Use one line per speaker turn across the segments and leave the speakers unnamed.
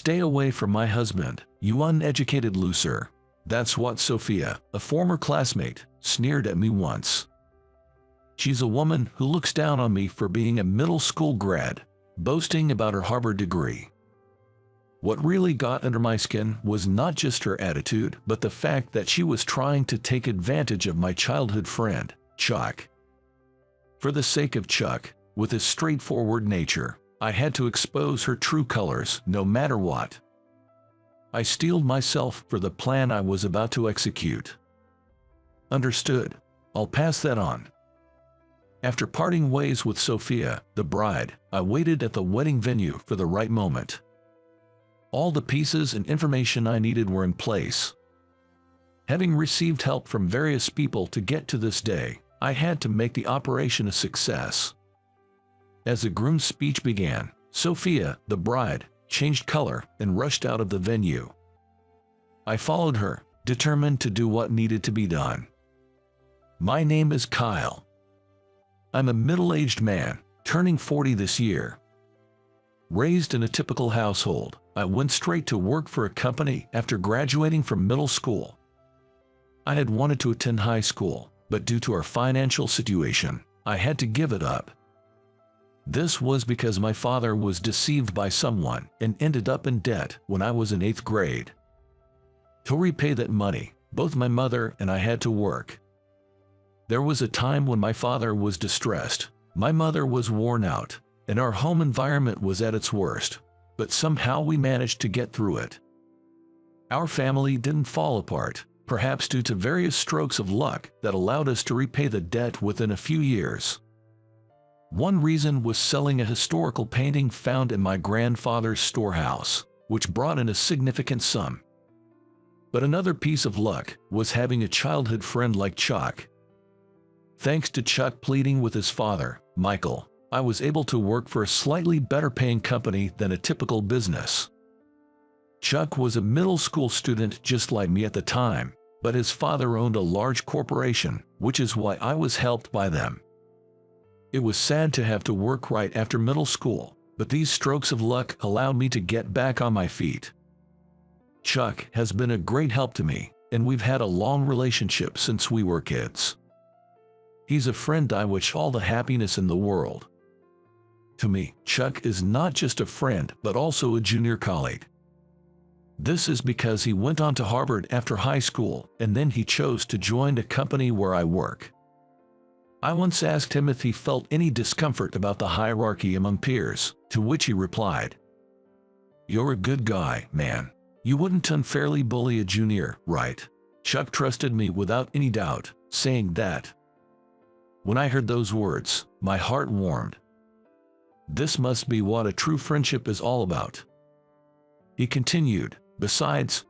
Stay away from my husband, you uneducated loser. That's what Sophia, a former classmate, sneered at me once. She's a woman who looks down on me for being a middle school grad, boasting about her Harvard degree. What really got under my skin was not just her attitude, but the fact that she was trying to take advantage of my childhood friend, Chuck. For the sake of Chuck, with his straightforward nature, I had to expose her true colors no matter what. I steeled myself for the plan I was about to execute. Understood. I'll pass that on. After parting ways with Sophia, the bride, I waited at the wedding venue for the right moment. All the pieces and information I needed were in place. Having received help from various people to get to this day, I had to make the operation a success. As the groom's speech began, Sophia, the bride, changed color and rushed out of the venue. I followed her, determined to do what needed to be done. My name is Kyle. I'm a middle-aged man, turning 40 this year. Raised in a typical household, I went straight to work for a company after graduating from middle school. I had wanted to attend high school, but due to our financial situation, I had to give it up. This was because my father was deceived by someone and ended up in debt when I was in 8th grade. To repay that money, both my mother and I had to work. There was a time when my father was distressed, my mother was worn out, and our home environment was at its worst, but somehow we managed to get through it. Our family didn't fall apart, perhaps due to various strokes of luck that allowed us to repay the debt within a few years. One reason was selling a historical painting found in my grandfather's storehouse, which brought in a significant sum. But another piece of luck was having a childhood friend like Chuck. Thanks to Chuck pleading with his father, Michael, I was able to work for a slightly better paying company than a typical business. Chuck was a middle school student just like me at the time, but his father owned a large corporation, which is why I was helped by them. It was sad to have to work right after middle school, but these strokes of luck allowed me to get back on my feet. Chuck has been a great help to me, and we've had a long relationship since we were kids. He's a friend I wish all the happiness in the world. To me, Chuck is not just a friend but also a junior colleague. This is because he went on to Harvard after high school, and then he chose to join a company where I work. I once asked him if he felt any discomfort about the hierarchy among peers, to which he replied, "You're a good guy, man. You wouldn't unfairly bully a junior, right?" Chuck trusted me without any doubt, saying that. When I heard those words, my heart warmed. This must be what a true friendship is all about. He continued, "Besides,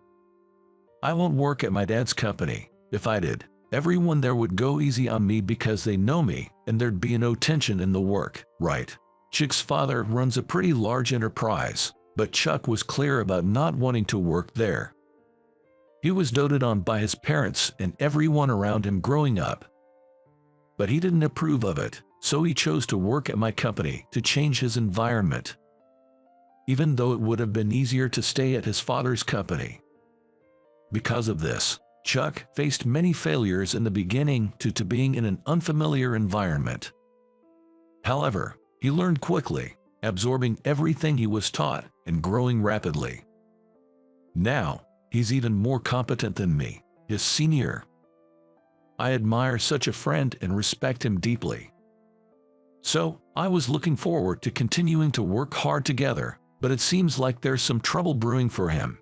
I won't work at my dad's company. If I did, everyone there would go easy on me because they know me, and there'd be no tension in the work, right?" Chuck's father runs a pretty large enterprise, but Chuck was clear about not wanting to work there. He was doted on by his parents and everyone around him growing up. But he didn't approve of it, so he chose to work at my company to change his environment, even though it would have been easier to stay at his father's company. Because of this, Chuck faced many failures in the beginning due to being in an unfamiliar environment. However, he learned quickly, absorbing everything he was taught and growing rapidly. Now, he's even more competent than me, his senior. I admire such a friend and respect him deeply. So, I was looking forward to continuing to work hard together, but it seems like there's some trouble brewing for him.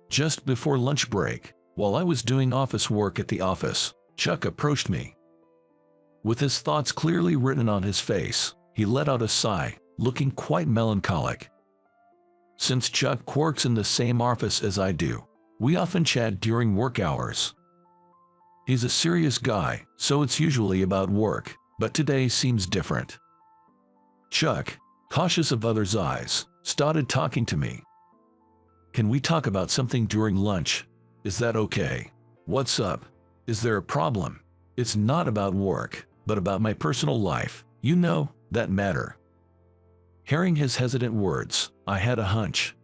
Just before lunch break, while I was doing office work at the office, Chuck approached me. With his thoughts clearly written on his face, he let out a sigh, looking quite melancholic. Since Chuck works in the same office as I do, we often chat during work hours. He's a serious guy, so it's usually about work, but today seems different. Chuck, cautious of others' eyes, started talking to me. "Can we talk about something during lunch? Is that okay? What's up? Is there a problem? It's not about work, but about my personal life, you know, that matter." Hearing his hesitant words, I had a hunch.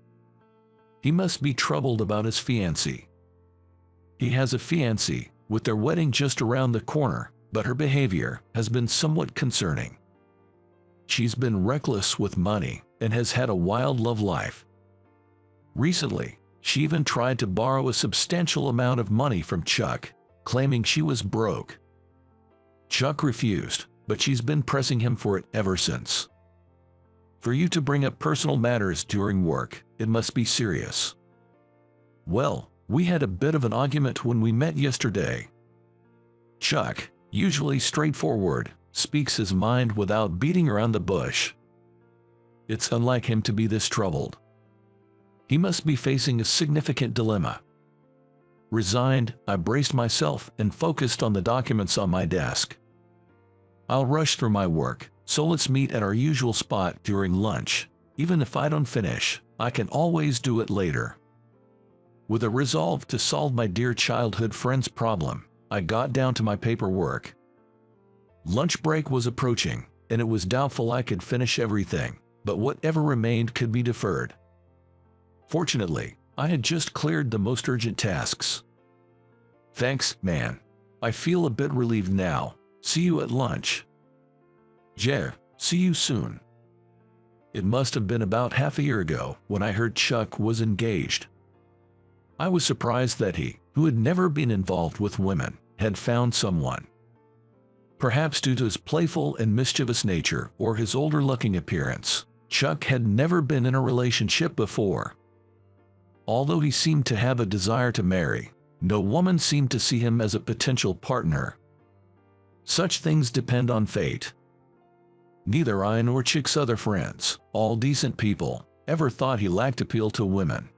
He must be troubled about his fiancée. He has a fiancée, with their wedding just around the corner, but her behavior has been somewhat concerning. She's been reckless with money and has had a wild love life. Recently, she even tried to borrow a substantial amount of money from Chuck, claiming she was broke. Chuck refused, but she's been pressing him for it ever since. For you to bring up personal matters during work, it must be serious. Well, we had a bit of an argument when we met yesterday. Chuck, usually straightforward, speaks his mind without beating around the bush. It's unlike him to be this troubled. He must be facing a significant dilemma. Resigned, I braced myself and focused on the documents on my desk. I'll rush through my work, so let's meet at our usual spot during lunch. Even if I don't finish, I can always do it later. With a resolve to solve my dear childhood friend's problem, I got down to my paperwork. Lunch break was approaching, and it was doubtful I could finish everything, but whatever remained could be deferred. Fortunately, I had just cleared the most urgent tasks. Thanks, man. I feel a bit relieved now. See you at lunch. Yeah, see you soon. It must have been about half a year ago when I heard Chuck was engaged. I was surprised that he, who had never been involved with women, had found someone. Perhaps due to his playful and mischievous nature or his older-looking appearance, Chuck had never been in a relationship before. Although he seemed to have a desire to marry, no woman seemed to see him as a potential partner. Such things depend on fate. Neither I nor Chick's other friends, all decent people, ever thought he lacked appeal to women.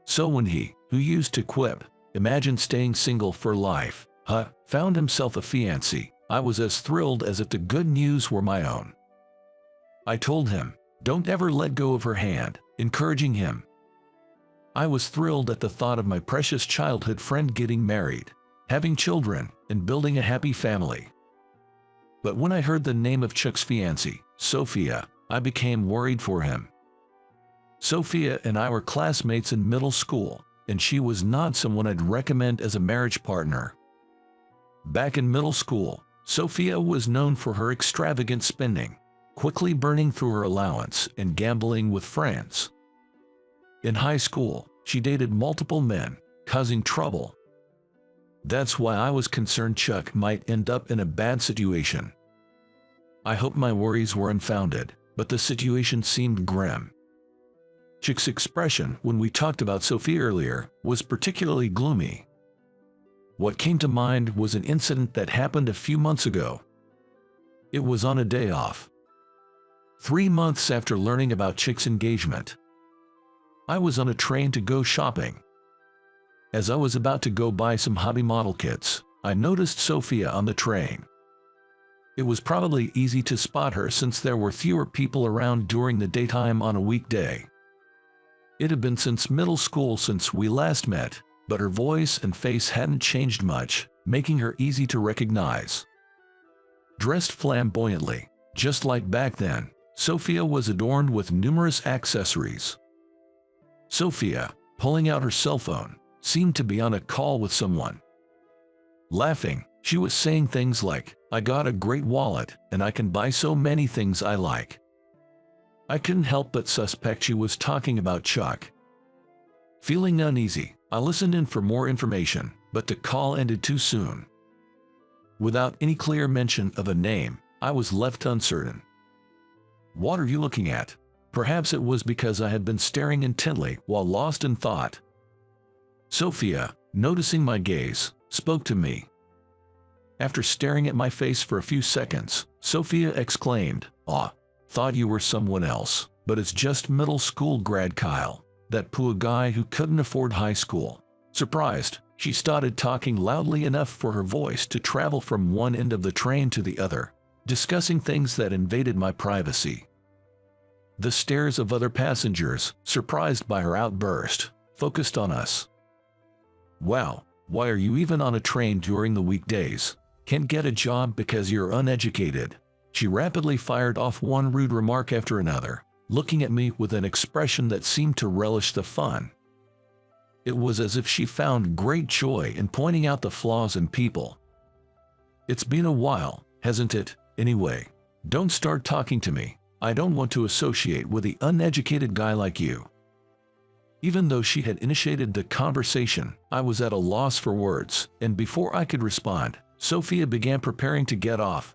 So when he, who used to quip, "Imagine staying single for life," found himself a fiancée, I was as thrilled as if the good news were my own. I told him, "Don't ever let go of her hand," encouraging him. I was thrilled at the thought of my precious childhood friend getting married, having children, and building a happy family. But when I heard the name of Chuck's fiancée, Sophia, I became worried for him. Sophia and I were classmates in middle school, and she was not someone I'd recommend as a marriage partner. Back in middle school, Sophia was known for her extravagant spending, quickly burning through her allowance and gambling with friends. In high school, she dated multiple men, causing trouble. That's why I was concerned Chuck might end up in a bad situation. I hope my worries were unfounded, but the situation seemed grim. Chick's expression when we talked about Sophia earlier was particularly gloomy. What came to mind was an incident that happened a few months ago. It was on a day off. 3 months after learning about Chick's engagement, I was on a train to go shopping. As I was about to go buy some hobby model kits, I noticed Sophia on the train. It was probably easy to spot her since there were fewer people around during the daytime on a weekday. It had been since middle school since we last met, but her voice and face hadn't changed much, making her easy to recognize. Dressed flamboyantly, just like back then, Sophia was adorned with numerous accessories. Sophia, pulling out her cell phone, seemed to be on a call with someone. Laughing, she was saying things like, "I got a great wallet, and I can buy so many things I like." I couldn't help but suspect she was talking about Chuck. Feeling uneasy, I listened in for more information, but the call ended too soon. Without any clear mention of a name, I was left uncertain. "What are you looking at?" Perhaps it was because I had been staring intently while lost in thought. Sophia, noticing my gaze, spoke to me. After staring at my face for a few seconds, Sophia exclaimed, "Aw, thought you were someone else, but it's just middle school grad Kyle, that poor guy who couldn't afford high school." Surprised, she started talking loudly enough for her voice to travel from one end of the train to the other, discussing things that invaded my privacy. The stares of other passengers, surprised by her outburst, focused on us. "Wow, why are you even on a train during the weekdays? Can't get a job because you're uneducated." She rapidly fired off one rude remark after another, looking at me with an expression that seemed to relish the fun. It was as if she found great joy in pointing out the flaws in people. "It's been a while, hasn't it? Anyway, don't start talking to me. I don't want to associate with an uneducated guy like you." Even though she had initiated the conversation, I was at a loss for words, and before I could respond, Sophia began preparing to get off.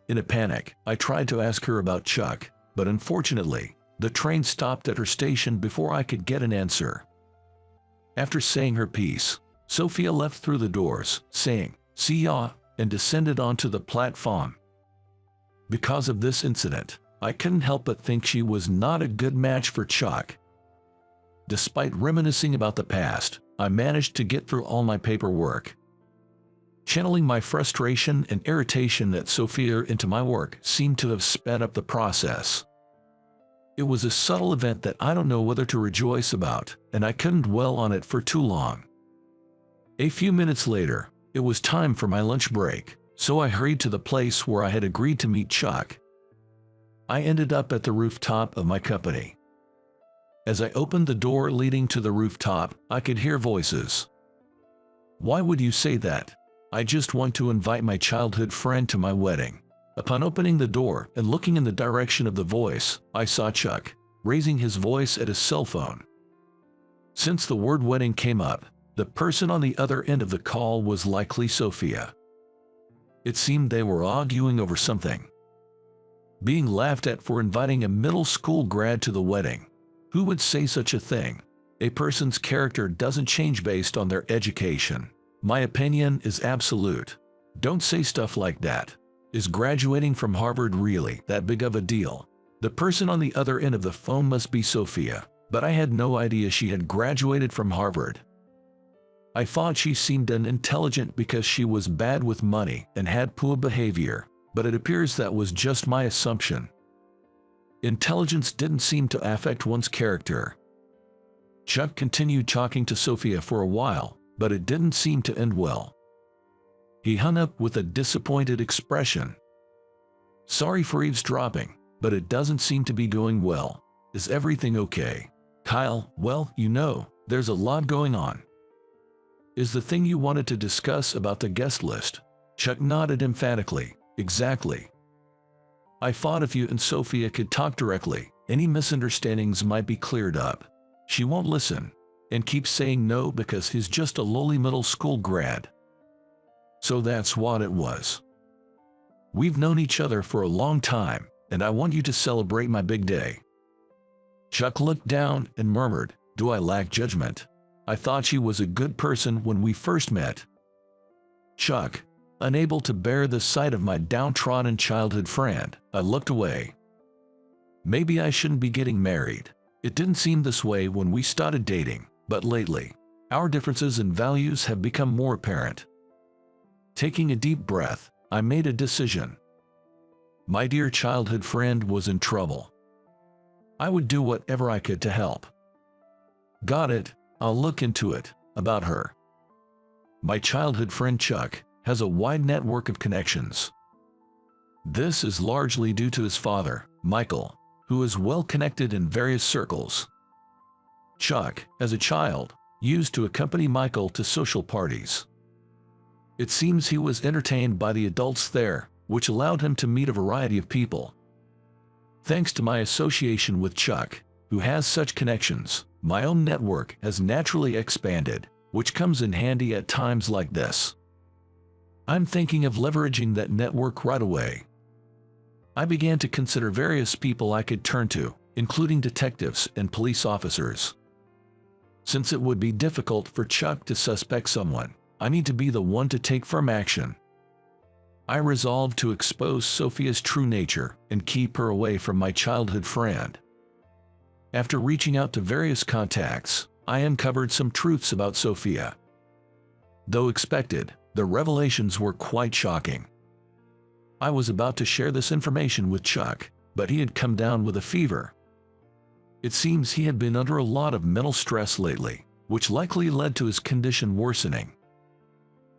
In a panic, I tried to ask her about Chuck, but unfortunately, the train stopped at her station before I could get an answer. After saying her piece, Sophia left through the doors, saying, "See ya," and descended onto the platform. Because of this incident, I couldn't help but think she was not a good match for Chuck. Despite reminiscing about the past, I managed to get through all my paperwork. Channeling my frustration and irritation at Sophia into my work seemed to have sped up the process. It was a subtle event that I don't know whether to rejoice about, and I couldn't dwell on it for too long. A few minutes later, it was time for my lunch break, so I hurried to the place where I had agreed to meet Chuck. I ended up at the rooftop of my company. As I opened the door leading to the rooftop, I could hear voices. "Why would you say that? I just want to invite my childhood friend to my wedding." Upon opening the door and looking in the direction of the voice, I saw Chuck, raising his voice at his cell phone. Since the word wedding came up, the person on the other end of the call was likely Sophia. It seemed they were arguing over something. Being laughed at for inviting a middle school grad to the wedding. Who would say such a thing? A person's character doesn't change based on their education. My opinion is absolute. Don't say stuff like that. Is graduating from Harvard really that big of a deal? The person on the other end of the phone must be Sophia, but I had no idea she had graduated from Harvard. I thought she seemed unintelligent because she was bad with money and had poor behavior, but it appears that was just my assumption. Intelligence didn't seem to affect one's character. Chuck continued talking to Sophia for a while, but it didn't seem to end well. He hung up with a disappointed expression. "Sorry for eavesdropping, but it doesn't seem to be going well. Is everything okay?" "Kyle, well, there's a lot going on." "Is the thing you wanted to discuss about the guest list?" Chuck nodded emphatically. "Exactly. I thought if you and Sophia could talk directly, any misunderstandings might be cleared up. She won't listen, and keeps saying no because he's just a lowly middle school grad. So that's what it was. We've known each other for a long time, and I want you to celebrate my big day." Chuck looked down and murmured, "Do I lack judgment? I thought she was a good person when we first met." Chuck, unable to bear the sight of my downtrodden childhood friend, I looked away. Maybe I shouldn't be getting married. It didn't seem this way when we started dating, but lately, our differences in values have become more apparent. Taking a deep breath, I made a decision. My dear childhood friend was in trouble. I would do whatever I could to help. "Got it, I'll look into it," about her. My childhood friend Chuck has a wide network of connections. This is largely due to his father, Michael, who is well connected in various circles. Chuck, as a child, used to accompany Michael to social parties. It seems he was entertained by the adults there, which allowed him to meet a variety of people. Thanks to my association with Chuck, who has such connections, my own network has naturally expanded, which comes in handy at times like this. I'm thinking of leveraging that network right away. I began to consider various people I could turn to, including detectives and police officers. Since it would be difficult for Chuck to suspect someone, I need to be the one to take firm action. I resolved to expose Sophia's true nature and keep her away from my childhood friend. After reaching out to various contacts, I uncovered some truths about Sophia. Though expected, the revelations were quite shocking. I was about to share this information with Chuck, but he had come down with a fever. It seems he had been under a lot of mental stress lately, which likely led to his condition worsening.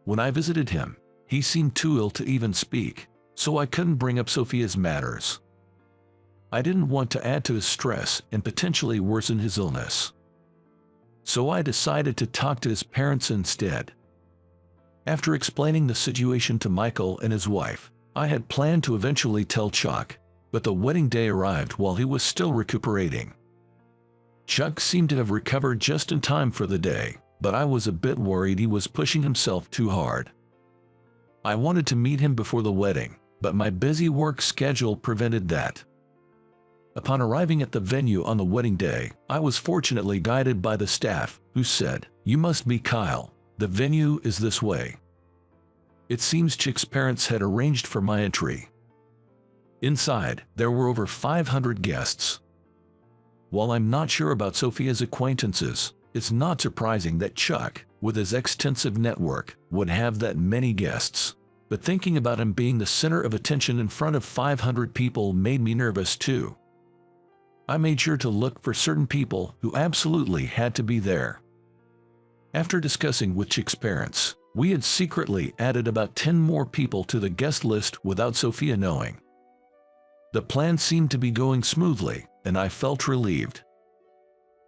When I visited him, he seemed too ill to even speak, so I couldn't bring up Sophia's matters. I didn't want to add to his stress and potentially worsen his illness. So I decided to talk to his parents instead. After explaining the situation to Michael and his wife, I had planned to eventually tell Chuck, but the wedding day arrived while he was still recuperating. Chuck seemed to have recovered just in time for the day, but I was a bit worried he was pushing himself too hard. I wanted to meet him before the wedding, but my busy work schedule prevented that. Upon arriving at the venue on the wedding day, I was fortunately guided by the staff, who said, "You must be Kyle. The venue is this way." It seems Chick's parents had arranged for my entry. Inside, there were over 500 guests. While I'm not sure about Sophia's acquaintances, it's not surprising that Chuck, with his extensive network, would have that many guests. But thinking about him being the center of attention in front of 500 people made me nervous too. I made sure to look for certain people who absolutely had to be there. After discussing with Chick's parents, we had secretly added about 10 more people to the guest list without Sophia knowing. The plan seemed to be going smoothly, and I felt relieved.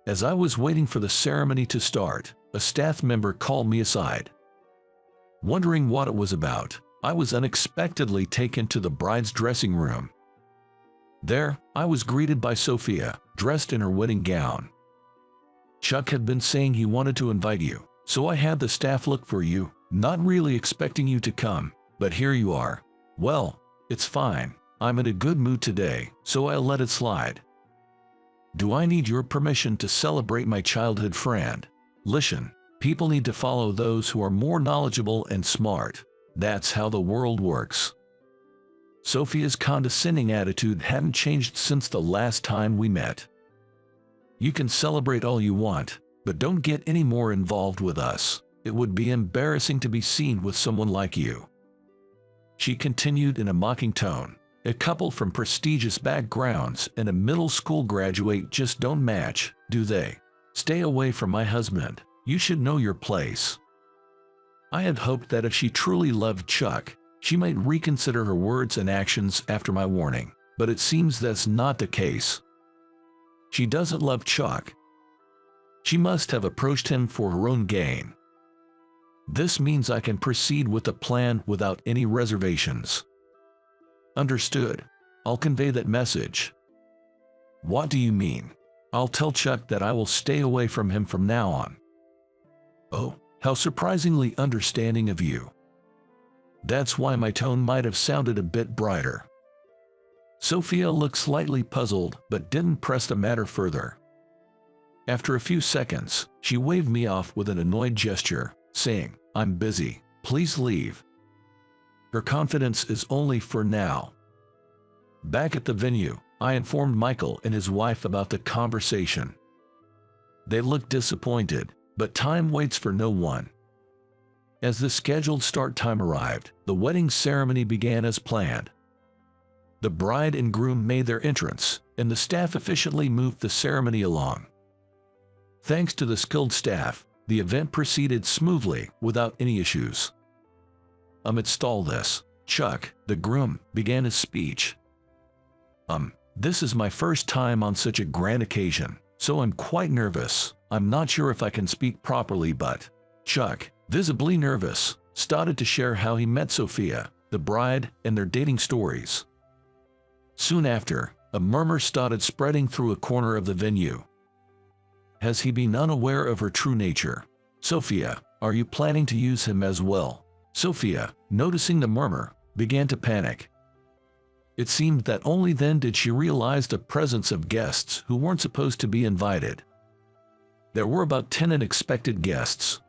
As I was waiting for the ceremony to start, a staff member called me aside. Wondering what it was about, I was unexpectedly taken to the bride's dressing room. There, I was greeted by Sophia, dressed in her wedding gown. "Chuck had been saying he wanted to invite you, so I had the staff look for you, not really expecting you to come, but here you are." "Well, it's fine. I'm in a good mood today, so I'll let it slide." "Do I need your permission to celebrate my childhood friend?" "Listen, people need to follow those who are more knowledgeable and smart. That's how the world works." Sophia's condescending attitude hadn't changed since the last time we met. "You can celebrate all you want, but don't get any more involved with us. It would be embarrassing to be seen with someone like you." She continued in a mocking tone. "A couple from prestigious backgrounds and a middle school graduate just don't match, do they? Stay away from my husband. You should know your place." I had hoped that if she truly loved Chuck, she might reconsider her words and actions after my warning, but it seems that's not the case. She doesn't love Chuck. She must have approached him for her own gain. This means I can proceed with the plan without any reservations. "Understood. I'll convey that message." "What do you mean?" "I'll tell Chuck that I will stay away from him from now on." "Oh, how surprisingly understanding of you." That's why my tone might have sounded a bit brighter. Sophia looked slightly puzzled but didn't press the matter further. After a few seconds, she waved me off with an annoyed gesture, saying, "I'm busy, please leave." Her confidence is only for now. Back at the venue, I informed Michael and his wife about the conversation. They looked disappointed, but time waits for no one. As the scheduled start time arrived, the wedding ceremony began as planned. The bride and groom made their entrance, and the staff efficiently moved the ceremony along. Thanks to the skilled staff, the event proceeded smoothly without any issues. Amidst all this, Chuck, the groom, began his speech. This is my first time on such a grand occasion, so I'm quite nervous. I'm not sure if I can speak properly, but..." Chuck, visibly nervous, started to share how he met Sophia, the bride, and their dating stories. Soon after, a murmur started spreading through a corner of the venue. Has he been unaware of her true nature? Sophia, are you planning to use him as well? Sophia, noticing the murmur, began to panic. It seemed that only then did she realize the presence of guests who weren't supposed to be invited. There were about 10 unexpected guests.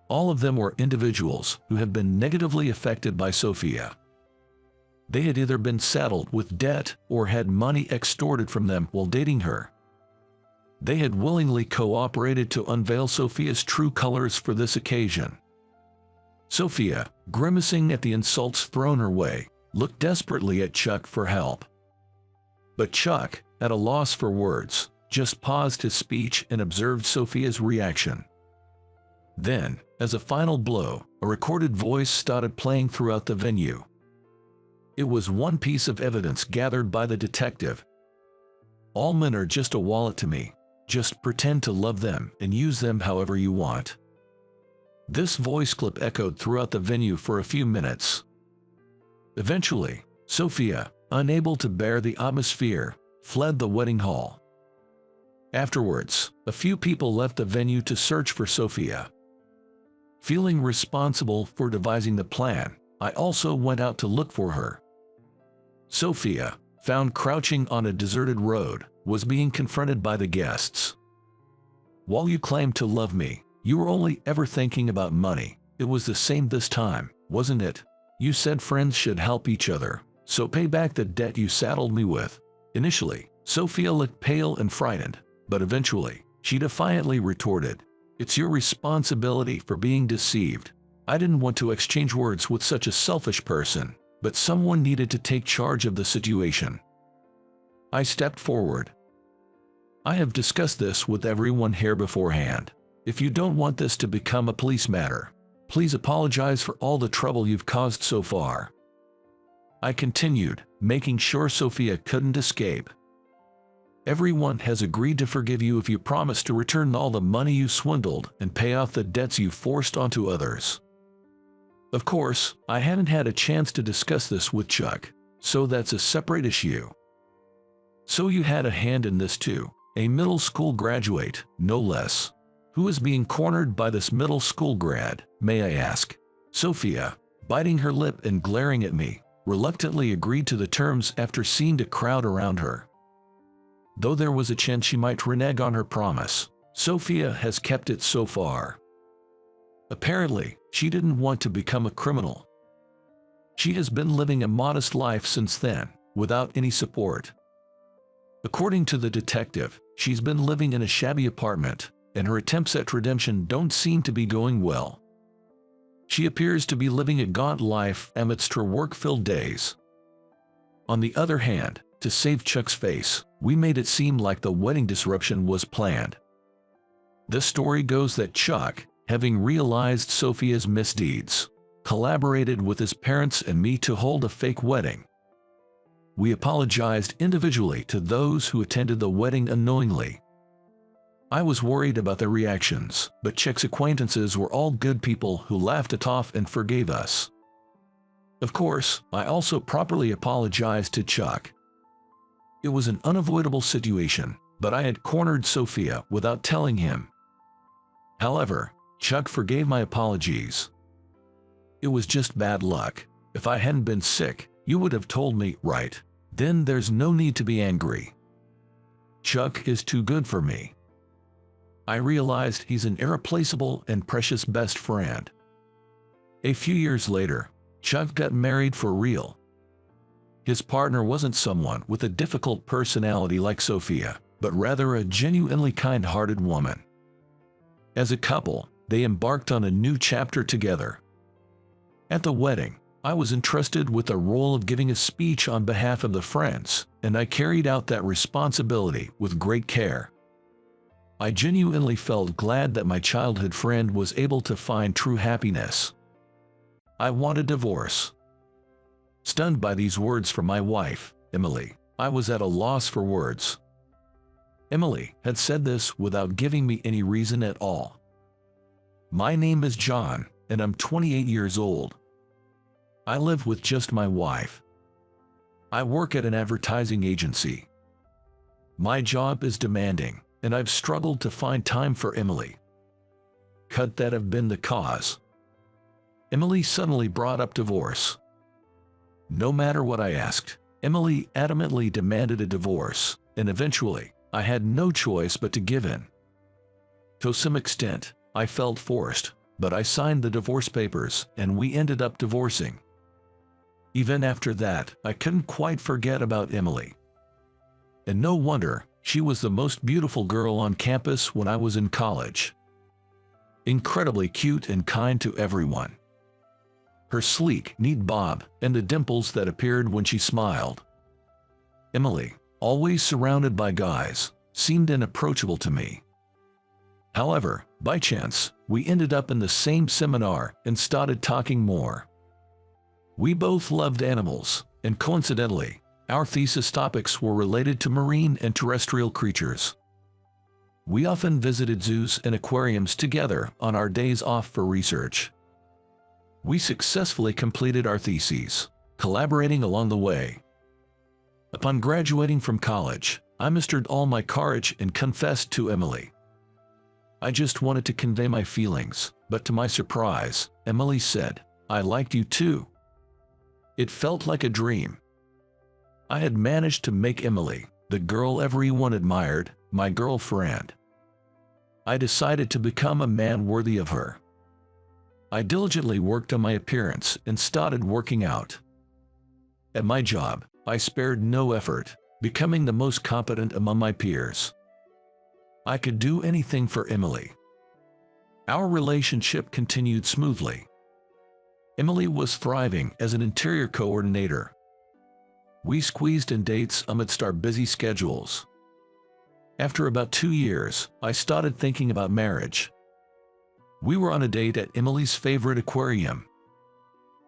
All of them were individuals who had been negatively affected by Sophia. They had either been saddled with debt or had money extorted from them while dating her. They had willingly cooperated to unveil Sophia's true colors for this occasion. Sophia, grimacing at the insults thrown her way, looked desperately at Chuck for help. But Chuck, at a loss for words, just paused his speech and observed Sophia's reaction. Then, as a final blow, a recorded voice started playing throughout the venue. It was one piece of evidence gathered by the detective, All men are just a wallet to me. Just pretend to love them and use them however you want." This voice clip echoed throughout the venue for a few minutes. Eventually, Sophia, unable to bear the atmosphere, fled the wedding hall. Afterwards, a few people left the venue to search for Sophia. Feeling responsible for devising the plan, I also went out to look for her. Sophia, found crouching on a deserted road, was being confronted by the guests. "While you claimed to love me, you were only ever thinking about money. It was the same this time, wasn't it? You said friends should help each other, so pay back the debt you saddled me with." Initially, Sophia looked pale and frightened, but eventually, she defiantly retorted, "It's your responsibility for being deceived." I didn't want to exchange words with such a selfish person, but someone needed to take charge of the situation. I stepped forward. "I have discussed this with everyone here beforehand. If you don't want this to become a police matter, please apologize for all the trouble you've caused so far." I continued, making sure Sophia couldn't escape. "Everyone has agreed to forgive you if you promise to return all the money you swindled and pay off the debts you forced onto others." Of course, I hadn't had a chance to discuss this with Chuck, so that's a separate issue. "So you had a hand in this too, a middle school graduate, no less. Who is being cornered by this middle school grad, may I ask?" Sophia, biting her lip and glaring at me, reluctantly agreed to the terms after seeing the crowd around her. Though there was a chance she might renege on her promise, Sophia has kept it so far. Apparently, she didn't want to become a criminal. She has been living a modest life since then, without any support. According to the detective, she's been living in a shabby apartment, and her attempts at redemption don't seem to be going well. She appears to be living a gaunt life amidst her work-filled days. On the other hand, to save Chuck's face, we made it seem like the wedding disruption was planned. The story goes that Chuck, having realized Sophia's misdeeds, collaborated with his parents and me to hold a fake wedding. We apologized individually to those who attended the wedding unknowingly. I was worried about their reactions, but Chuck's acquaintances were all good people who laughed it off and forgave us. Of course, I also properly apologized to Chuck. It was an unavoidable situation, but I had cornered Sophia without telling him. However, Chuck forgave my apologies. "It was just bad luck. If I hadn't been sick, you would have told me, right? Then there's no need to be angry. Chuck is too good for me." I realized he's an irreplaceable and precious best friend. A few years later, Chuck got married for real. His partner wasn't someone with a difficult personality like Sophia, but rather a genuinely kind-hearted woman. As a couple, they embarked on a new chapter together. At the wedding, I was entrusted with the role of giving a speech on behalf of the friends, and I carried out that responsibility with great care. I genuinely felt glad that my childhood friend was able to find true happiness. I want a divorce. Stunned by these words from my wife, Emily, I was at a loss for words. Emily had said this without giving me any reason at all. "My name is John, and I'm 28 years old. I live with just my wife. I work at an advertising agency. My job is demanding, and I've struggled to find time for Emily. Could that have been the cause?" Emily suddenly brought up divorce. No matter what I asked, Emily adamantly demanded a divorce, and eventually, I had no choice but to give in. To some extent, I felt forced, but I signed the divorce papers and we ended up divorcing. Even after that, I couldn't quite forget about Emily. And no wonder, she was the most beautiful girl on campus when I was in college. Incredibly cute and kind to everyone. Her sleek, neat bob, and the dimples that appeared when she smiled. Emily, always surrounded by guys, seemed unapproachable to me. However, by chance, we ended up in the same seminar and started talking more. We both loved animals, and coincidentally, Our thesis topics were related to marine and terrestrial creatures. We often visited zoos and aquariums together on our days off for research. We successfully completed our theses, collaborating along the way. Upon graduating from college, I mustered all my courage and confessed to Emily. I just wanted to convey my feelings, but to my surprise, Emily said, "I liked you too." It felt like a dream. I had managed to make Emily, the girl everyone admired, my girlfriend. I decided to become a man worthy of her. I diligently worked on my appearance and started working out. At my job, I spared no effort, becoming the most competent among my peers. I could do anything for Emily. Our relationship continued smoothly. Emily was thriving as an interior coordinator. We squeezed in dates amidst our busy schedules. After about 2 years, I started thinking about marriage. We were on a date at Emily's favorite aquarium.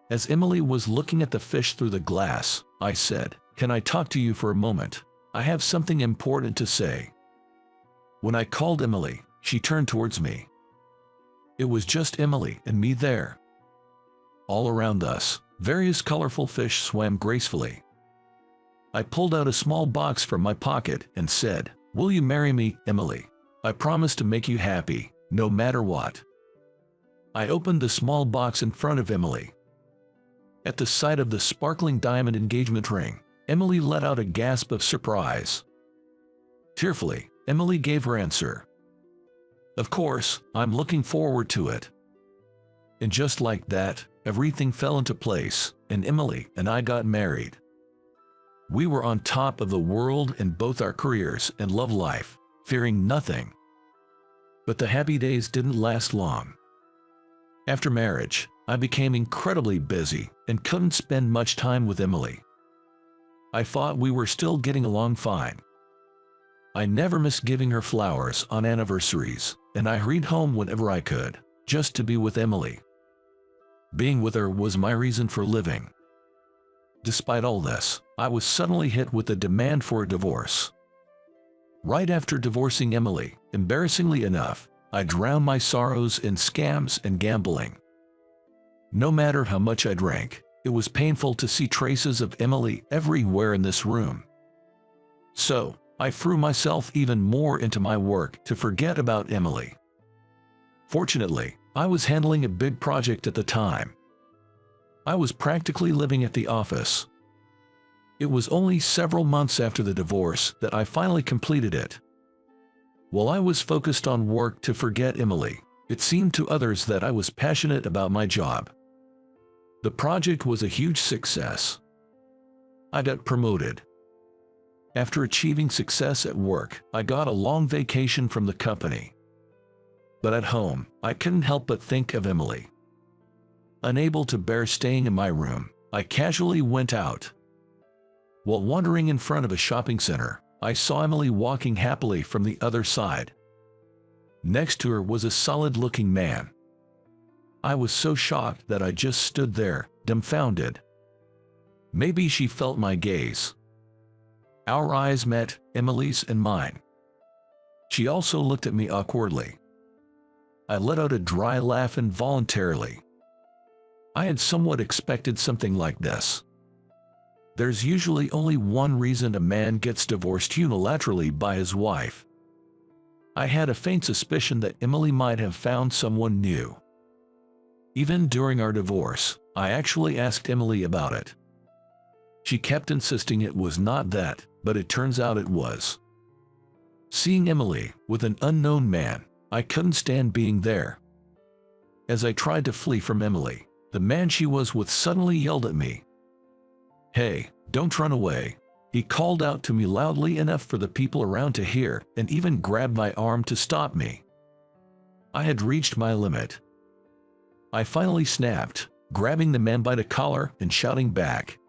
As Emily was looking at the fish through the glass, I said, "Can I talk to you for a moment? I have something important to say." When I called Emily, she turned towards me. It was just Emily and me there. All around us, various colorful fish swam gracefully. I pulled out a small box from my pocket and said, "Will you marry me, Emily? I promise to make you happy, no matter what." I opened the small box in front of Emily. At the sight of the sparkling diamond engagement ring, Emily let out a gasp of surprise. Tearfully, Emily gave her answer. "Of course, I'm looking forward to it." And just like that, everything fell into place, and Emily and I got married. We were on top of the world in both our careers and love life, fearing nothing. But the happy days didn't last long. After marriage, I became incredibly busy and couldn't spend much time with Emily. I thought we were still getting along fine. I never missed giving her flowers on anniversaries, and I hurried home whenever I could, just to be with Emily. Being with her was my reason for living. Despite all this, I was suddenly hit with the demand for a divorce. Right after divorcing Emily, embarrassingly enough, I drowned my sorrows in scams and gambling. No matter how much I drank, it was painful to see traces of Emily everywhere in this room. So, I threw myself even more into my work to forget about Emily. Fortunately, I was handling a big project at the time. I was practically living at the office. It was only several months after the divorce that I finally completed it. While I was focused on work to forget Emily, it seemed to others that I was passionate about my job. The project was a huge success. I got promoted. After achieving success at work, I got a long vacation from the company. But at home, I couldn't help but think of Emily. Unable to bear staying in my room, I casually went out. While wandering in front of a shopping center, I saw Emily walking happily from the other side. Next to her was a solid-looking man. I was so shocked that I just stood there, dumbfounded. Maybe she felt my gaze. Our eyes met, Emily's and mine. She also looked at me awkwardly. I let out a dry laugh involuntarily. I had somewhat expected something like this. There's usually only one reason a man gets divorced unilaterally by his wife. I had a faint suspicion that Emily might have found someone new. Even during our divorce, I actually asked Emily about it. She kept insisting it was not that, but it turns out it was. Seeing Emily with an unknown man, I couldn't stand being there. As I tried to flee from Emily, the man she was with suddenly yelled at me. "Hey, don't run away," he called out to me loudly enough for the people around to hear, and even grabbed my arm to stop me. I had reached my limit. I finally snapped, grabbing the man by the collar and shouting back,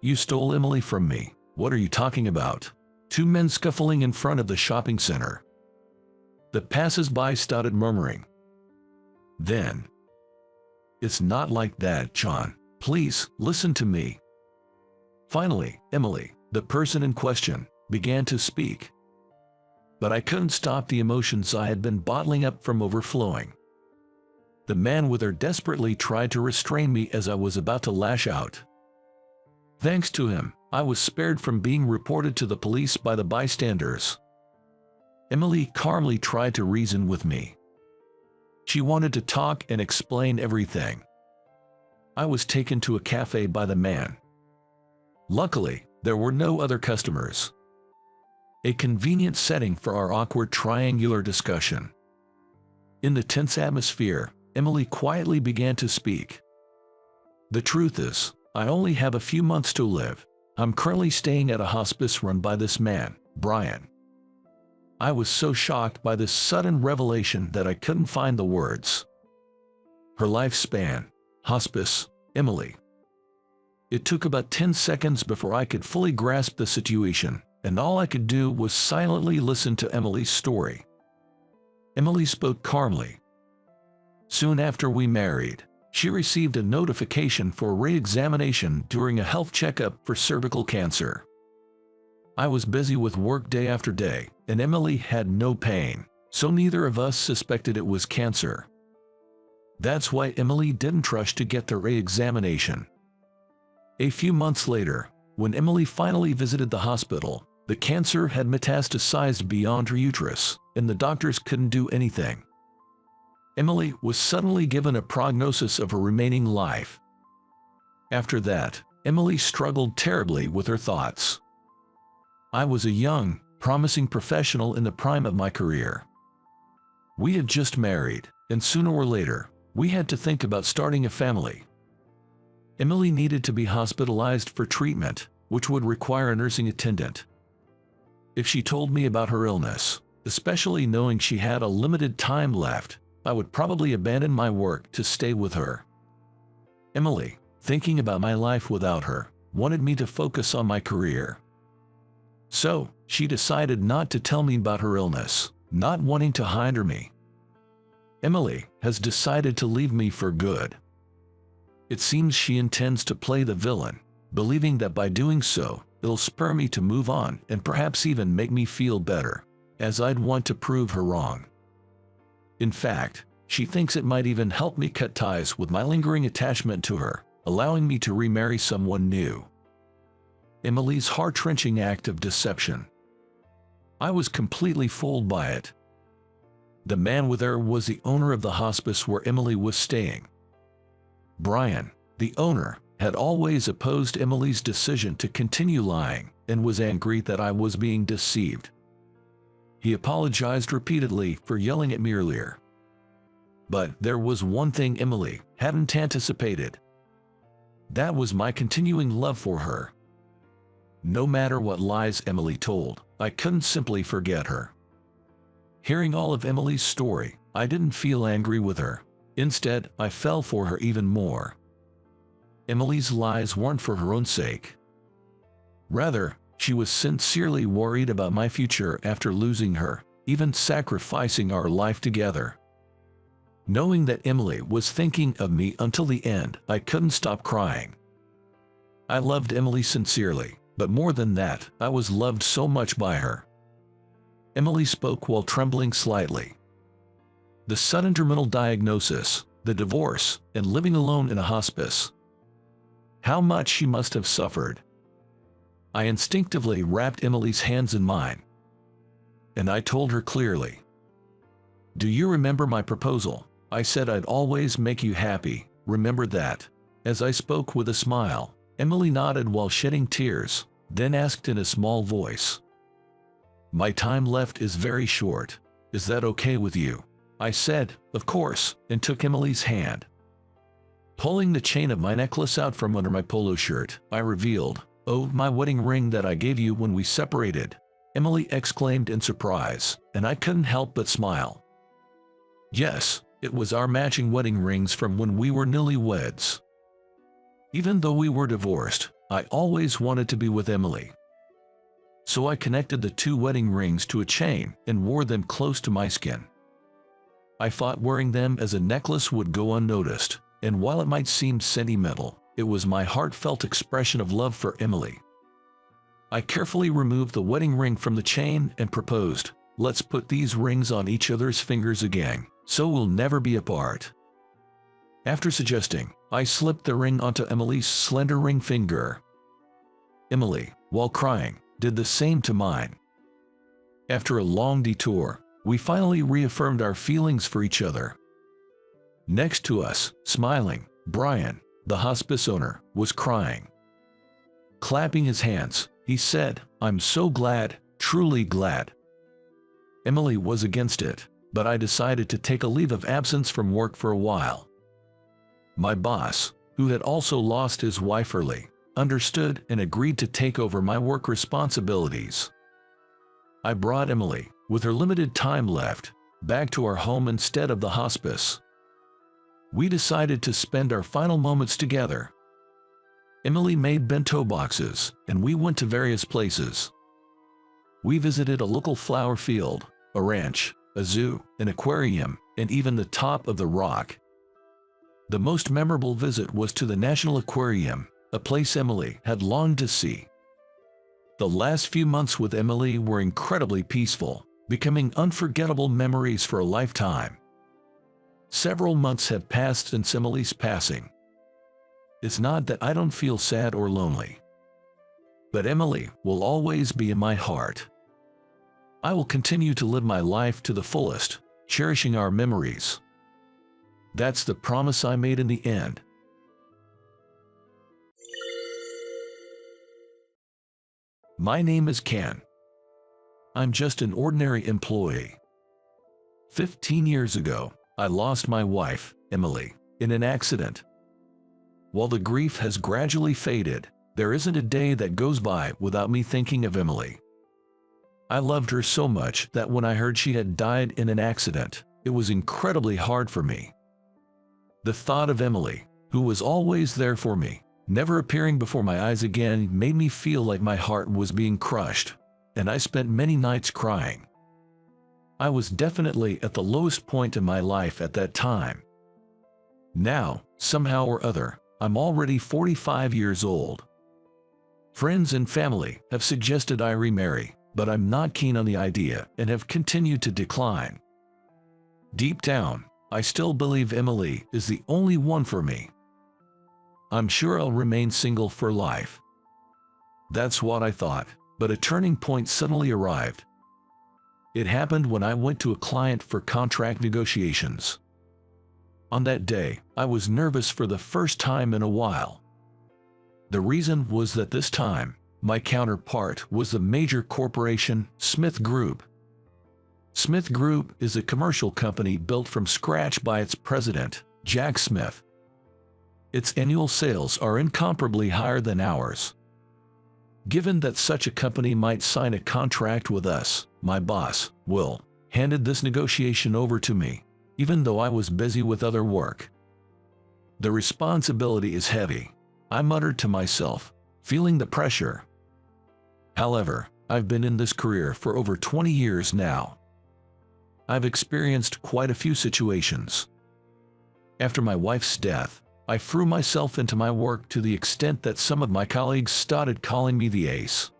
"You stole Emily from me. What are you talking about?" Two men scuffling in front of the shopping center. The passers-by started murmuring. Then, "It's not like that, John. Please, listen to me." Finally, Emily, the person in question, began to speak. But I couldn't stop the emotions I had been bottling up from overflowing. The man with her desperately tried to restrain me as I was about to lash out. Thanks to him, I was spared from being reported to the police by the bystanders. Emily calmly tried to reason with me. She wanted to talk and explain everything. I was taken to a cafe by the man. Luckily, there were no other customers. A convenient setting for our awkward triangular discussion. In the tense atmosphere, Emily quietly began to speak. The truth is, I only have a few months to live. I'm currently staying at a hospice run by this man, Brian. I was so shocked by this sudden revelation that I couldn't find the words. Her lifespan, hospice, Emily. It took about 10 seconds before I could fully grasp the situation, and all I could do was silently listen to Emily's story. Emily spoke calmly. Soon after we married, she received a notification for re-examination during a health checkup for cervical cancer. I was busy with work day after day, and Emily had no pain, so neither of us suspected it was cancer. That's why Emily didn't rush to get the re-examination. A few months later, when Emily finally visited the hospital, the cancer had metastasized beyond her uterus, and the doctors couldn't do anything. Emily was suddenly given a prognosis of her remaining life. After that, Emily struggled terribly with her thoughts. I was a young, promising professional in the prime of my career. We had just married, and sooner or later, we had to think about starting a family. Emily needed to be hospitalized for treatment, which would require a nursing attendant. If she told me about her illness, especially knowing she had a limited time left, I would probably abandon my work to stay with her. Emily, thinking about my life without her, wanted me to focus on my career. So, she decided not to tell me about her illness, not wanting to hinder me. Emily has decided to leave me for good. It seems she intends to play the villain, believing that by doing so, it'll spur me to move on and perhaps even make me feel better, as I'd want to prove her wrong. In fact, she thinks it might even help me cut ties with my lingering attachment to her, allowing me to remarry someone new. Emily's heart-wrenching act of deception. I was completely fooled by it. The man with her was the owner of the hospice where Emily was staying. Brian, the owner, had always opposed Emily's decision to continue lying and was angry that I was being deceived. He apologized repeatedly for yelling at me earlier. But there was one thing Emily hadn't anticipated. That was my continuing love for her. No matter what lies Emily told, I couldn't simply forget her. Hearing all of Emily's story, I didn't feel angry with her. Instead, I fell for her even more. Emily's lies weren't for her own sake. Rather, she was sincerely worried about my future after losing her, even sacrificing our life together. Knowing that Emily was thinking of me until the end, I couldn't stop crying. I loved Emily sincerely, but more than that, I was loved so much by her. Emily spoke while trembling slightly. The sudden terminal diagnosis, the divorce, and living alone in a hospice. How much she must have suffered. I instinctively wrapped Emily's hands in mine. And I told her clearly. Do you remember my proposal? I said I'd always make you happy, remember that? As I spoke with a smile, Emily nodded while shedding tears, then asked in a small voice. My time left is very short. Is that okay with you? I said, of course, and took Emily's hand. Pulling the chain of my necklace out from under my polo shirt, I revealed, "Oh, my wedding ring that I gave you when we separated," Emily exclaimed in surprise, and I couldn't help but smile. Yes, it was our matching wedding rings from when we were newlyweds. Even though we were divorced, I always wanted to be with Emily. So I connected the two wedding rings to a chain and wore them close to my skin. I thought wearing them as a necklace would go unnoticed, and while it might seem sentimental, it was my heartfelt expression of love for Emily, I carefully removed the wedding ring from the chain and proposed, "Let's put these rings on each other's fingers again, so we'll never be apart." After suggesting, I slipped the ring onto Emily's slender ring finger. Emily, while crying, did the same to mine. After a long detour, we finally reaffirmed our feelings for each other. Next to us, smiling, Brian, the hospice owner, was crying. Clapping his hands, he said, "I'm so glad, truly glad." Emily was against it, but I decided to take a leave of absence from work for a while. My boss, who had also lost his wife early, understood and agreed to take over my work responsibilities. I brought Emily, with her limited time left, back to our home instead of the hospice. We decided to spend our final moments together. Emily made bento boxes, and we went to various places. We visited a local flower field, a ranch, a zoo, an aquarium, and even the top of the rock. The most memorable visit was to the National Aquarium, a place Emily had longed to see. The last few months with Emily were incredibly peaceful, becoming unforgettable memories for a lifetime. Several months have passed since Emily's passing. It's not that I don't feel sad or lonely, but Emily will always be in my heart. I will continue to live my life to the fullest, cherishing our memories. That's the promise I made in the end. My name is Ken. I'm just an ordinary employee. 15 years ago, I lost my wife, Emily, in an accident. While the grief has gradually faded, there isn't a day that goes by without me thinking of Emily. I loved her so much that when I heard she had died in an accident, it was incredibly hard for me. The thought of Emily, who was always there for me, never appearing before my eyes again, made me feel like my heart was being crushed, and I spent many nights crying. I was definitely at the lowest point in my life at that time. Now, somehow or other, I'm already 45 years old. Friends and family have suggested I remarry, but I'm not keen on the idea and have continued to decline. Deep down, I still believe Emily is the only one for me. I'm sure I'll remain single for life. That's what I thought, but a turning point suddenly arrived. It happened when I went to a client for contract negotiations. On that day, I was nervous for the first time in a while. The reason was that this time, my counterpart was the major corporation, Smith Group. Smith Group is a commercial company built from scratch by its president, Jack Smith. Its annual sales are incomparably higher than ours. Given that such a company might sign a contract with us, my boss, Will, handed this negotiation over to me, even though I was busy with other work. The responsibility is heavy, I muttered to myself, feeling the pressure. However, I've been in this career for over 20 years now. I've experienced quite a few situations. After my wife's death, I threw myself into my work to the extent that some of my colleagues started calling me the ace.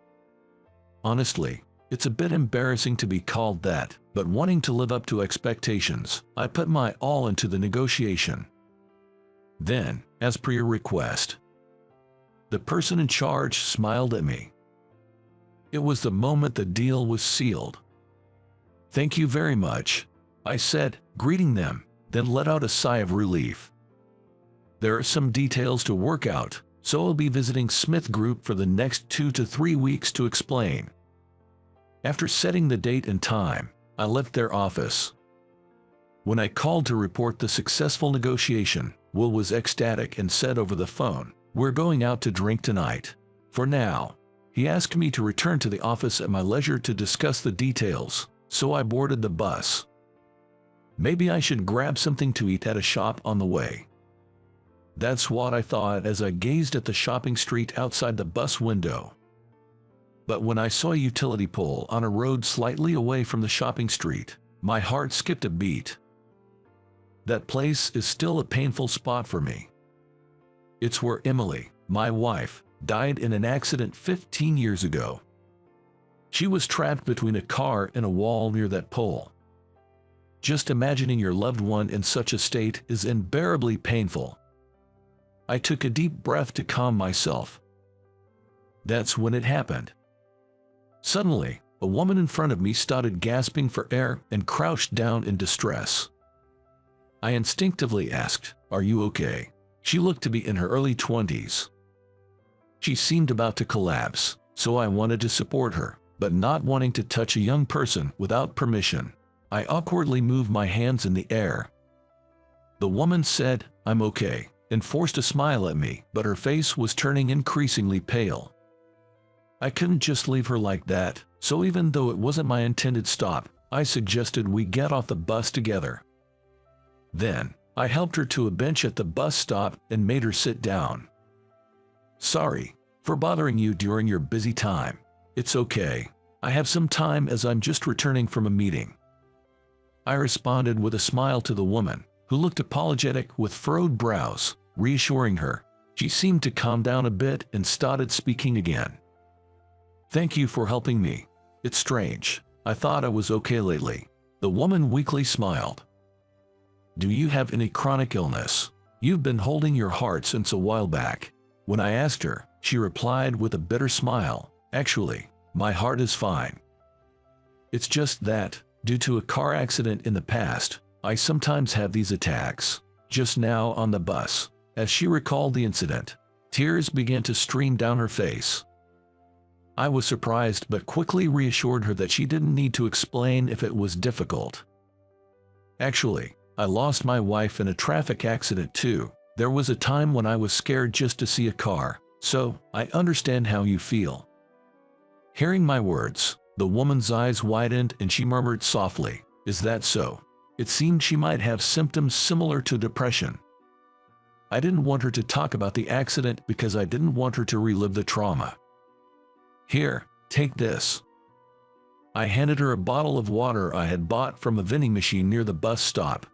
Honestly, it's a bit embarrassing to be called that, but wanting to live up to expectations, I put my all into the negotiation. Then, as per your request, the person in charge smiled at me. It was the moment the deal was sealed. "Thank you very much," I said, greeting them, then let out a sigh of relief. There are some details to work out, so I'll be visiting Smith Group for the next 2 to 3 weeks to explain. After setting the date and time, I left their office. When I called to report the successful negotiation, Will was ecstatic and said over the phone, "We're going out to drink tonight. For now." He asked me to return to the office at my leisure to discuss the details, so I boarded the bus. Maybe I should grab something to eat at a shop on the way. That's what I thought as I gazed at the shopping street outside the bus window. But when I saw a utility pole on a road slightly away from the shopping street, my heart skipped a beat. That place is still a painful spot for me. It's where Emily, my wife, died in an accident 15 years ago. She was trapped between a car and a wall near that pole. Just imagining your loved one in such a state is unbearably painful. I took a deep breath to calm myself. That's when it happened. Suddenly, a woman in front of me started gasping for air and crouched down in distress. I instinctively asked, "Are you okay?" She looked to be in her early 20s. She seemed about to collapse, so I wanted to support her, but not wanting to touch a young person without permission, I awkwardly moved my hands in the air. The woman said, "I'm okay," and forced a smile at me, but her face was turning increasingly pale. I couldn't just leave her like that, so even though it wasn't my intended stop, I suggested we get off the bus together. Then, I helped her to a bench at the bus stop and made her sit down. "Sorry for bothering you during your busy time. It's okay. I have some time as I'm just returning from a meeting." I responded with a smile to the woman, who looked apologetic with furrowed brows, reassuring her. She seemed to calm down a bit and started speaking again. "Thank you for helping me. It's strange. I thought I was okay lately." The woman weakly smiled. "Do you have any chronic illness? You've been holding your heart since a while back." When I asked her, she replied with a bitter smile, "Actually, my heart is fine. It's just that, due to a car accident in the past, I sometimes have these attacks. Just now on the bus." As she recalled the incident, tears began to stream down her face. I was surprised but quickly reassured her that she didn't need to explain if it was difficult. "Actually, I lost my wife in a traffic accident too. There was a time when I was scared just to see a car, so I understand how you feel." Hearing my words, the woman's eyes widened and she murmured softly, "Is that so?" It seemed she might have symptoms similar to depression. I didn't want her to talk about the accident because I didn't want her to relive the trauma. "Here, take this." I handed her a bottle of water I had bought from a vending machine near the bus stop.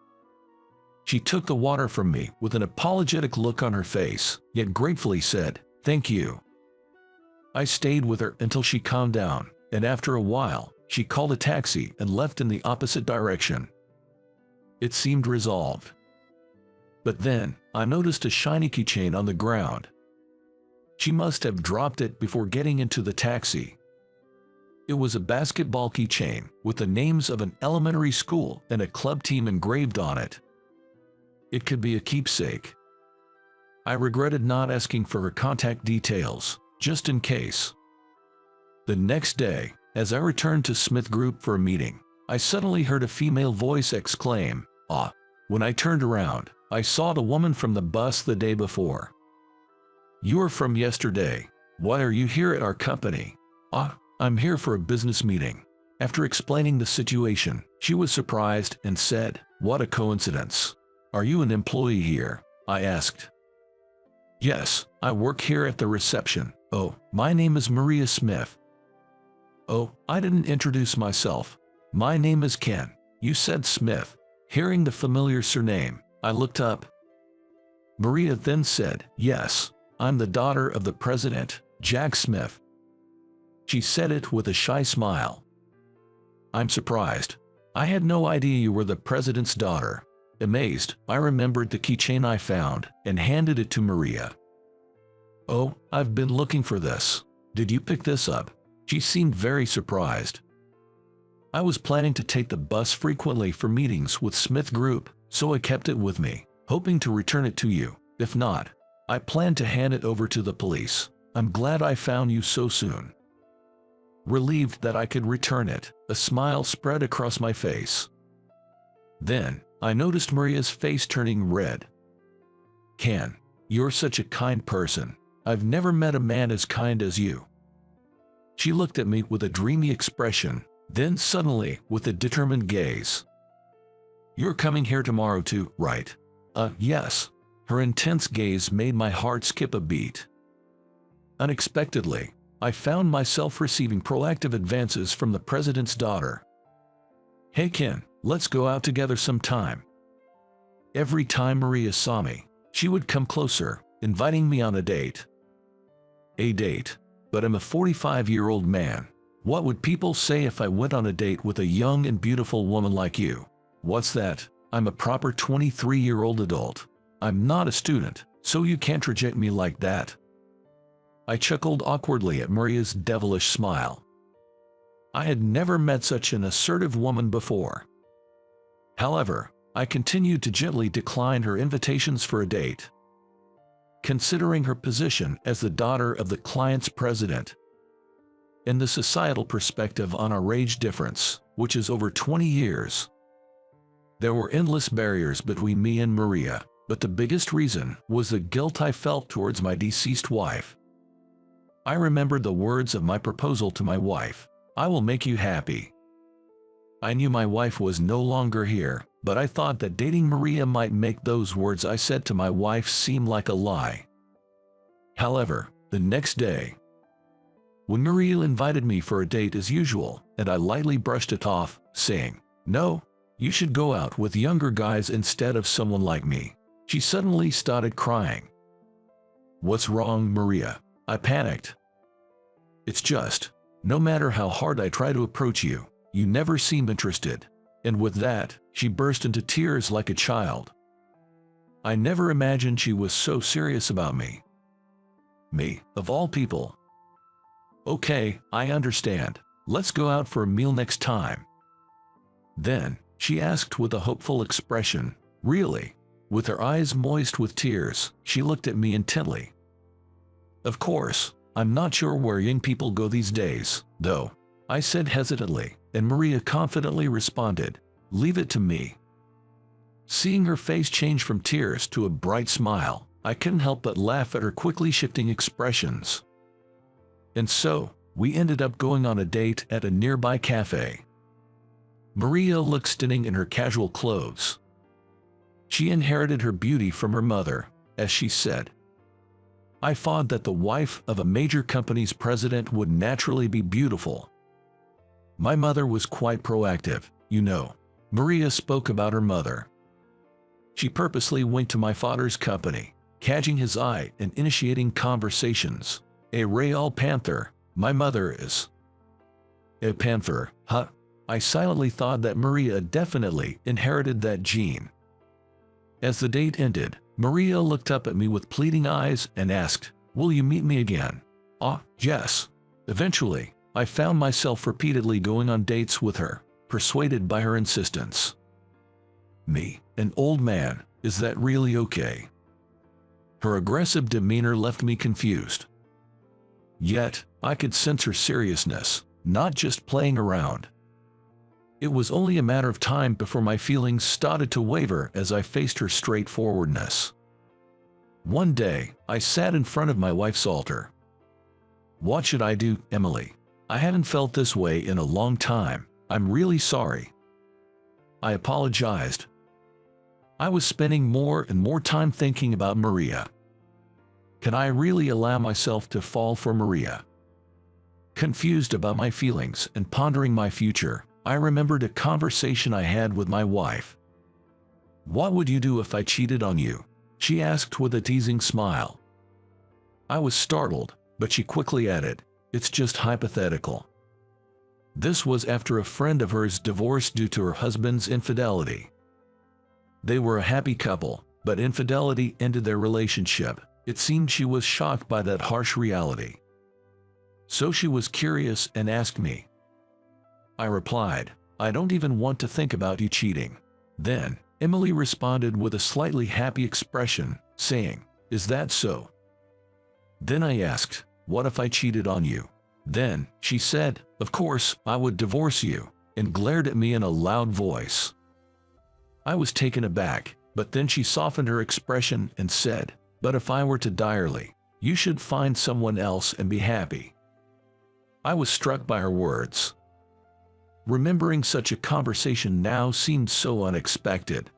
She took the water from me with an apologetic look on her face, yet gratefully said, "Thank you." I stayed with her until she calmed down, and after a while, she called a taxi and left in the opposite direction. It seemed resolved. But then, I noticed a shiny keychain on the ground. She must have dropped it before getting into the taxi. It was a basketball keychain with the names of an elementary school and a club team engraved on it. It could be a keepsake. I regretted not asking for her contact details, just in case. The next day, as I returned to Smith Group for a meeting, I suddenly heard a female voice exclaim, "Ah!" When I turned around, I saw the woman from the bus the day before. "You are from yesterday. Why are you here at our company?" "Ah, I'm here for a business meeting." After explaining the situation, she was surprised and said, "What a coincidence. Are you an employee here?" I asked. "Yes, I work here at the reception." "Oh, my name is Maria Smith." "Oh, I didn't introduce myself. My name is Ken." "You said Smith." Hearing the familiar surname, I looked up. Maria then said, "Yes, I'm the daughter of the president, Jack Smith." She said it with a shy smile. "I'm surprised. I had no idea you were the president's daughter." Amazed, I remembered the keychain I found and handed it to Maria. "Oh, I've been looking for this. Did you pick this up?" She seemed very surprised. "I was planning to take the bus frequently for meetings with Smith Group, so I kept it with me, hoping to return it to you. If not, I plan to hand it over to the police. I'm glad I found you so soon." Relieved that I could return it, a smile spread across my face. Then, I noticed Maria's face turning red. "Ken, you're such a kind person. I've never met a man as kind as you." She looked at me with a dreamy expression, then suddenly with a determined gaze. "You're coming here tomorrow too, right?" Yes." Her intense gaze made my heart skip a beat. Unexpectedly, I found myself receiving proactive advances from the president's daughter. "Hey Ken, let's go out together sometime." Every time Maria saw me, she would come closer, inviting me on a date. A date. But I'm a 45-year-old man. What would people say if I went on a date with a young and beautiful woman like you? What's that? I'm a proper 23-year-old adult. I'm not a student, so you can't reject me like that. I chuckled awkwardly at Maria's devilish smile. I had never met such an assertive woman before. However, I continued to gently decline her invitations for a date. Considering her position as the daughter of the client's president, and the societal perspective on our age difference, which is over 20 years, there were endless barriers between me and Maria, but the biggest reason was the guilt I felt towards my deceased wife. I remembered the words of my proposal to my wife, "I will make you happy." I knew my wife was no longer here, but I thought that dating Maria might make those words I said to my wife seem like a lie. However, the next day, when Maria invited me for a date as usual, and I lightly brushed it off, saying, "No, you should go out with younger guys instead of someone like me," she suddenly started crying. "What's wrong, Maria?" I panicked. "It's just, no matter how hard I try to approach you, you never seem interested." And with that, she burst into tears like a child. I never imagined she was so serious about me. Me, of all people. "Okay, I understand. Let's go out for a meal next time." Then, she asked with a hopeful expression, "Really?" With her eyes moist with tears, she looked at me intently. "Of course, I'm not sure where young people go these days, though," I said hesitantly, and Maria confidently responded, "Leave it to me." Seeing her face change from tears to a bright smile, I couldn't help but laugh at her quickly shifting expressions. And so, we ended up going on a date at a nearby cafe. Maria looked stunning in her casual clothes. She inherited her beauty from her mother, as she said. I thought that the wife of a major company's president would naturally be beautiful. My mother was quite proactive, you know. Maria spoke about her mother. She purposely went to my father's company, catching his eye and initiating conversations. A real panther, my mother is. A panther, huh? I silently thought that Maria definitely inherited that gene. As the date ended, Maria looked up at me with pleading eyes and asked, "Will you meet me again?" Yes. Eventually, I found myself repeatedly going on dates with her, persuaded by her insistence. Me, an old man, is that really okay? Her aggressive demeanor left me confused. Yet, I could sense her seriousness, not just playing around. It was only a matter of time before my feelings started to waver as I faced her straightforwardness. One day, I sat in front of my wife's altar. "What should I do, Emily? I haven't felt this way in a long time. I'm really sorry." I apologized. I was spending more and more time thinking about Maria. Can I really allow myself to fall for Maria? Confused about my feelings and pondering my future, I remembered a conversation I had with my wife. "What would you do if I cheated on you?" she asked with a teasing smile. I was startled, but she quickly added, "It's just hypothetical." This was after a friend of hers divorced due to her husband's infidelity. They were a happy couple, but infidelity ended their relationship. It seemed she was shocked by that harsh reality. So she was curious and asked me. I replied, "I don't even want to think about you cheating." Then, Emily responded with a slightly happy expression, saying, "Is that so?" Then I asked, "What if I cheated on you?" Then, she said, "Of course, I would divorce you," and glared at me in a loud voice. I was taken aback, but then she softened her expression and said, "But if I were to die early, you should find someone else and be happy." I was struck by her words. Remembering such a conversation now seemed so unexpected.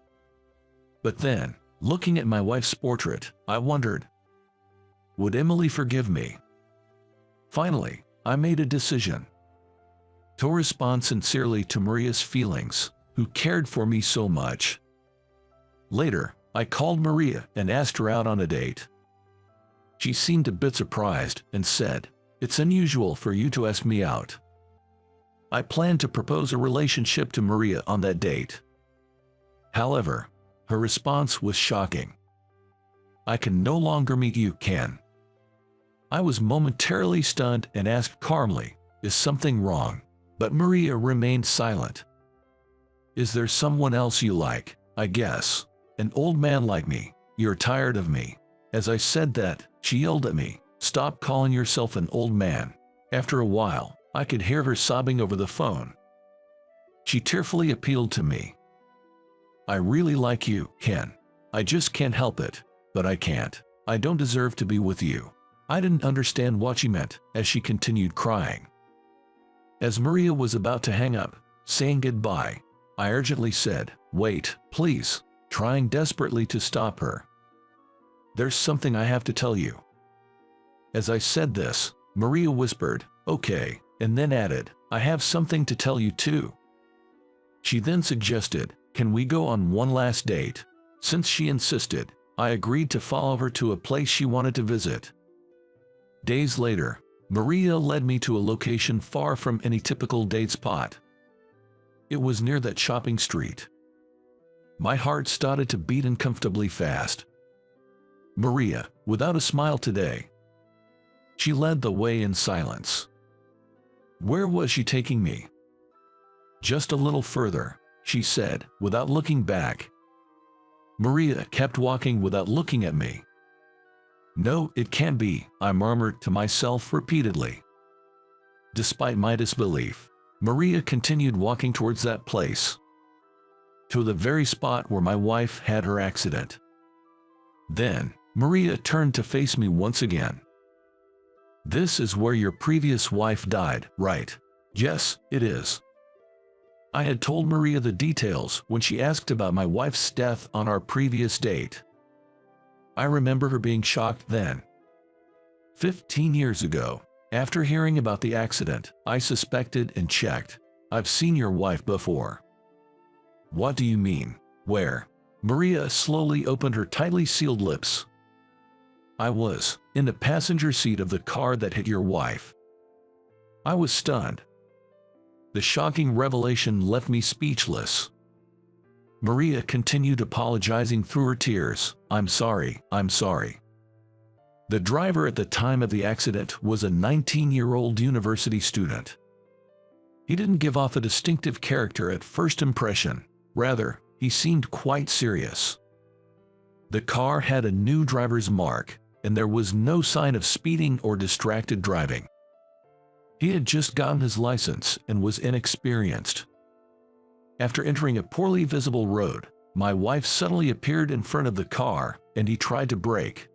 But then, looking at my wife's portrait, I wondered, would Emily forgive me? Finally, I made a decision to respond sincerely to Maria's feelings, who cared for me so much. Later, I called Maria and asked her out on a date. She seemed a bit surprised and said, "It's unusual for you to ask me out." I planned to propose a relationship to Maria on that date. However, her response was shocking. "I can no longer meet you, Ken." I was momentarily stunned and asked calmly, "Is something wrong?" But Maria remained silent. "Is there someone else you like? I guess. An old man like me. You're tired of me." As I said that, she yelled at me, "Stop calling yourself an old man." After a while, I could hear her sobbing over the phone. She tearfully appealed to me. "I really like you, Ken. I just can't help it, but I can't. I don't deserve to be with you." I didn't understand what she meant as she continued crying. As Maria was about to hang up, saying goodbye, I urgently said, "Wait, please," trying desperately to stop her. "There's something I have to tell you." As I said this, Maria whispered, "Okay," and then added, "I have something to tell you too." She then suggested, "Can we go on one last date?" Since she insisted, I agreed to follow her to a place she wanted to visit. Days later, Maria led me to a location far from any typical date spot. It was near that shopping street. My heart started to beat uncomfortably fast. Maria, without a smile today. She led the way in silence. Where was she taking me? "Just a little further," she said, without looking back. Maria kept walking without looking at me. "No, it can't be," I murmured to myself repeatedly. Despite my disbelief, Maria continued walking towards that place, to the very spot where my wife had her accident. Then, Maria turned to face me once again. "This is where your previous wife died, right?" "Yes, it is." I had told Maria the details when she asked about my wife's death on our previous date. I remember her being shocked then. 15 years ago, after hearing about the accident, I suspected and checked. "I've seen your wife before." "What do you mean? Where?" Maria slowly opened her tightly sealed lips. "I was in the passenger seat of the car that hit your wife." I was stunned. The shocking revelation left me speechless. Maria continued apologizing through her tears. I'm sorry. The driver at the time of the accident was a 19-year-old university student. He didn't give off a distinctive character at first impression. Rather, he seemed quite serious. The car had a new driver's mark, and there was no sign of speeding or distracted driving. He had just gotten his license and was inexperienced. After entering a poorly visible road, my wife suddenly appeared in front of the car, and he tried to brake.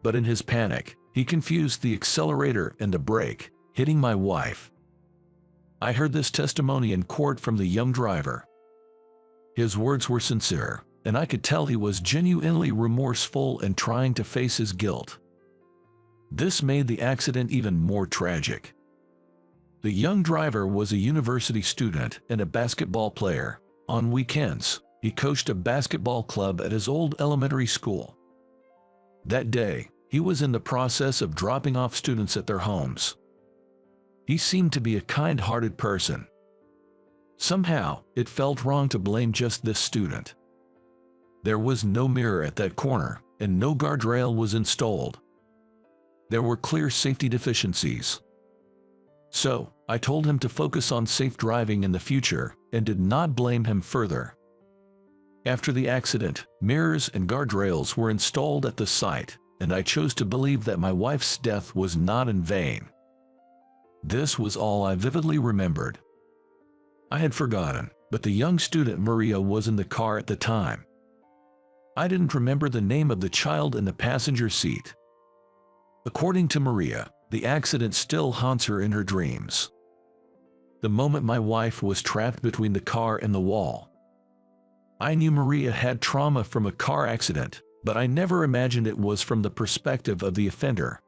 But in his panic, he confused the accelerator and the brake, hitting my wife. I heard this testimony in court from the young driver. His words were sincere, and I could tell he was genuinely remorseful and trying to face his guilt. This made the accident even more tragic. The young driver was a university student and a basketball player. On weekends, he coached a basketball club at his old elementary school. That day, he was in the process of dropping off students at their homes. He seemed to be a kind-hearted person. Somehow, it felt wrong to blame just this student. There was no mirror at that corner, and no guardrail was installed. There were clear safety deficiencies. So, I told him to focus on safe driving in the future, and did not blame him further. After the accident, mirrors and guardrails were installed at the site, and I chose to believe that my wife's death was not in vain. This was all I vividly remembered. I had forgotten, but the young student Maria was in the car at the time. I didn't remember the name of the child in the passenger seat. According to Maria, the accident still haunts her in her dreams. The moment my wife was trapped between the car and the wall. I knew Maria had trauma from a car accident, but I never imagined it was from the perspective of the offender.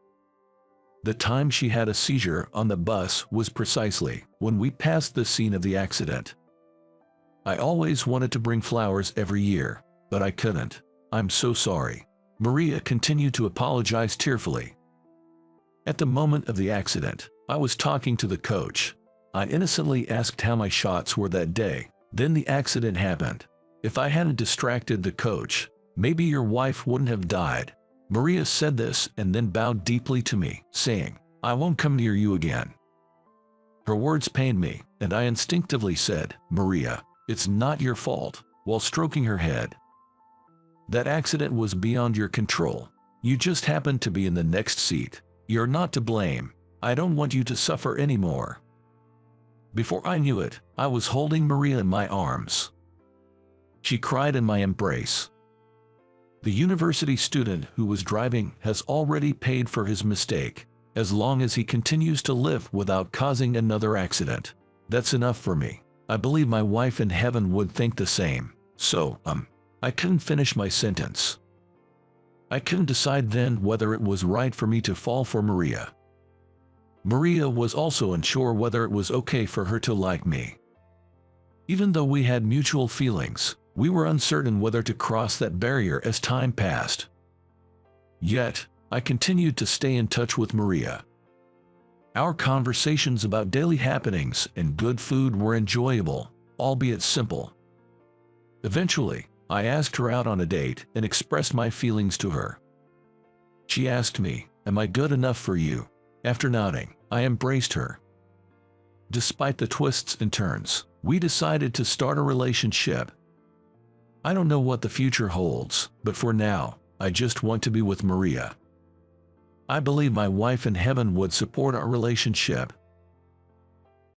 The time she had a seizure on the bus was precisely when we passed the scene of the accident. I always wanted to bring flowers every year, but I couldn't. I'm so sorry. Maria continued to apologize tearfully. At the moment of the accident, I was talking to the coach. I innocently asked how my shots were that day. Then the accident happened. If I hadn't distracted the coach, maybe your wife wouldn't have died. Maria said this and then bowed deeply to me, saying, I won't come near you again. Her words pained me, and I instinctively said, Maria, it's not your fault, while stroking her head. That accident was beyond your control. You just happened to be in the next seat. You're not to blame. I don't want you to suffer anymore. Before I knew it, I was holding Maria in my arms. She cried in my embrace. The university student who was driving has already paid for his mistake. As long as he continues to live without causing another accident, that's enough for me. I believe my wife in heaven would think the same. So, I couldn't finish my sentence. I couldn't decide then whether it was right for me to fall for Maria. Maria was also unsure whether it was okay for her to like me. Even though we had mutual feelings, we were uncertain whether to cross that barrier as time passed. Yet, I continued to stay in touch with Maria. Our conversations about daily happenings and good food were enjoyable, albeit simple. Eventually, I asked her out on a date and expressed my feelings to her. She asked me, "Am I good enough for you?" After nodding, I embraced her. Despite the twists and turns, we decided to start a relationship. I don't know what the future holds, but for now, I just want to be with Maria. I believe my wife in heaven would support our relationship,